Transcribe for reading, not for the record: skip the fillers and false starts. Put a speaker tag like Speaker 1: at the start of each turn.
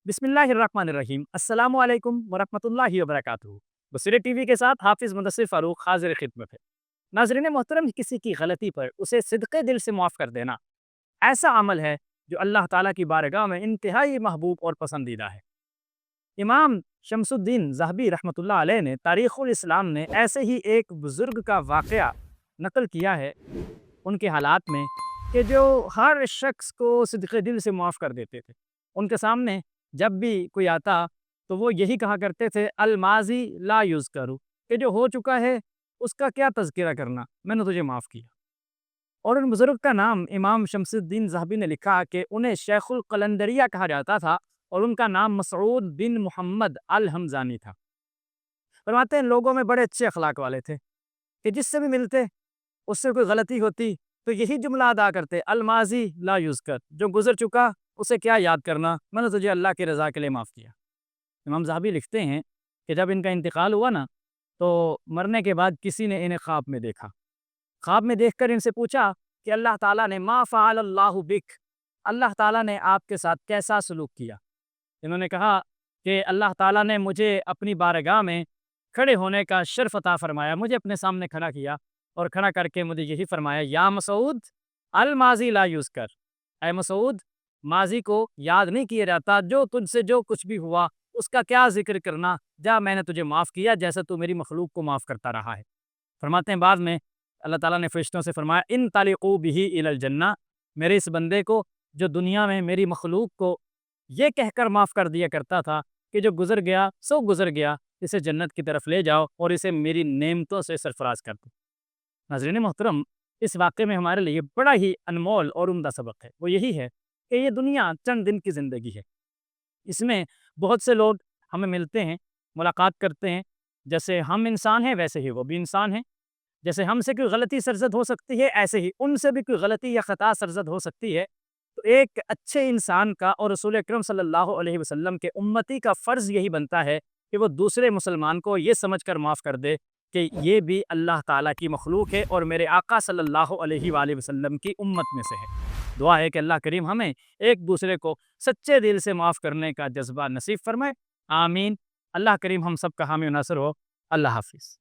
Speaker 1: بسم اللہ الرحمن الرحیم السلام علیکم ورحمۃ اللہ وبرکاتہ۔ بصیرت ٹی وی کے ساتھ حافظ مدثر فاروق حاضر خدمت ہے۔ ناظرین محترم، کسی کی غلطی پر اسے صدقے دل سے معاف کر دینا ایسا عمل ہے جو اللہ تعالیٰ کی بارگاہ میں انتہائی محبوب اور پسندیدہ ہے۔ امام شمس الدین ذہبی رحمۃ اللہ علیہ نے تاریخ الاسلام نے ایسے ہی ایک بزرگ کا واقعہ نقل کیا ہے ان کے حالات میں، کہ جو ہر شخص کو صدقے دل سے معاف کر دیتے تھے۔ ان کے سامنے جب بھی کوئی آتا تو وہ یہی کہا کرتے تھے، الماضی لا یذکر، کہ جو ہو چکا ہے اس کا کیا تذکرہ کرنا، میں نے تجھے معاف کیا۔ اور ان بزرگ کا نام امام شمس الدین ذہبی نے لکھا کہ انہیں شیخ القلندریہ کہا جاتا تھا، اور ان کا نام مسعود بن محمد الحمزانی تھا۔ فرماتے ہیں لوگوں میں بڑے اچھے اخلاق والے تھے، کہ جس سے بھی ملتے اس سے کوئی غلطی ہوتی تو یہی جملہ ادا کرتے، الماضی لا یذکر، جو گزر چکا اسے کیا یاد کرنا، میں نے تجھے اللہ کی رضا کے لیے معاف کیا۔ امام ذہبی لکھتے ہیں کہ جب ان کا انتقال ہوا نا، تو مرنے کے بعد کسی نے انہیں خواب میں دیکھا۔ خواب میں دیکھ کر ان سے پوچھا کہ اللہ تعالیٰ نے ما فعل اللہ بک، اللہ تعالیٰ نے آپ کے ساتھ کیسا سلوک کیا؟ انہوں نے کہا کہ اللہ تعالیٰ نے مجھے اپنی بارگاہ میں کھڑے ہونے کا شرف عطا فرمایا، مجھے اپنے سامنے کھڑا کیا اور کھڑا کر کے مجھے یہی فرمایا، یا مسعود الماضی لا یذکر، اے مسعود ماضی کو یاد نہیں کیا جاتا، جو تجھ سے جو کچھ بھی ہوا اس کا کیا ذکر کرنا، جا میں نے تجھے معاف کیا جیسا تو میری مخلوق کو معاف کرتا رہا ہے۔ فرماتے ہیں بعد میں اللہ تعالیٰ نے فرشتوں سے فرمایا، ان طلقوا بہ الی الجنہ، میرے اس بندے کو جو دنیا میں میری مخلوق کو یہ کہہ کر معاف کر دیا کرتا تھا کہ جو گزر گیا سو گزر گیا، اسے جنت کی طرف لے جاؤ اور اسے میری نعمتوں سے سرفراز کر دو۔ ناظرین محترم، اس واقعے میں ہمارے لیے بڑا ہی انمول اور عمدہ سبق ہے، وہ یہی ہے کہ یہ دنیا چند دن کی زندگی ہے۔ اس میں بہت سے لوگ ہمیں ملتے ہیں، ملاقات کرتے ہیں، جیسے ہم انسان ہیں ویسے ہی وہ بھی انسان ہیں۔ جیسے ہم سے کوئی غلطی سرزد ہو سکتی ہے، ایسے ہی ان سے بھی کوئی غلطی یا خطا سرزد ہو سکتی ہے۔ تو ایک اچھے انسان کا اور رسول اکرم صلی اللہ علیہ وسلم کے امتی کا فرض یہی بنتا ہے کہ وہ دوسرے مسلمان کو یہ سمجھ کر معاف کر دے کہ یہ بھی اللہ تعالیٰ کی مخلوق ہے اور میرے آقا صلی اللہ علیہ وآلہ وسلم کی امت میں سے ہے۔ دعا ہے کہ اللہ کریم ہمیں ایک دوسرے کو سچے دل سے معاف کرنے کا جذبہ نصیب فرمائے، آمین۔ اللہ کریم ہم سب کا حامی و ناصر ہو۔ اللہ حافظ۔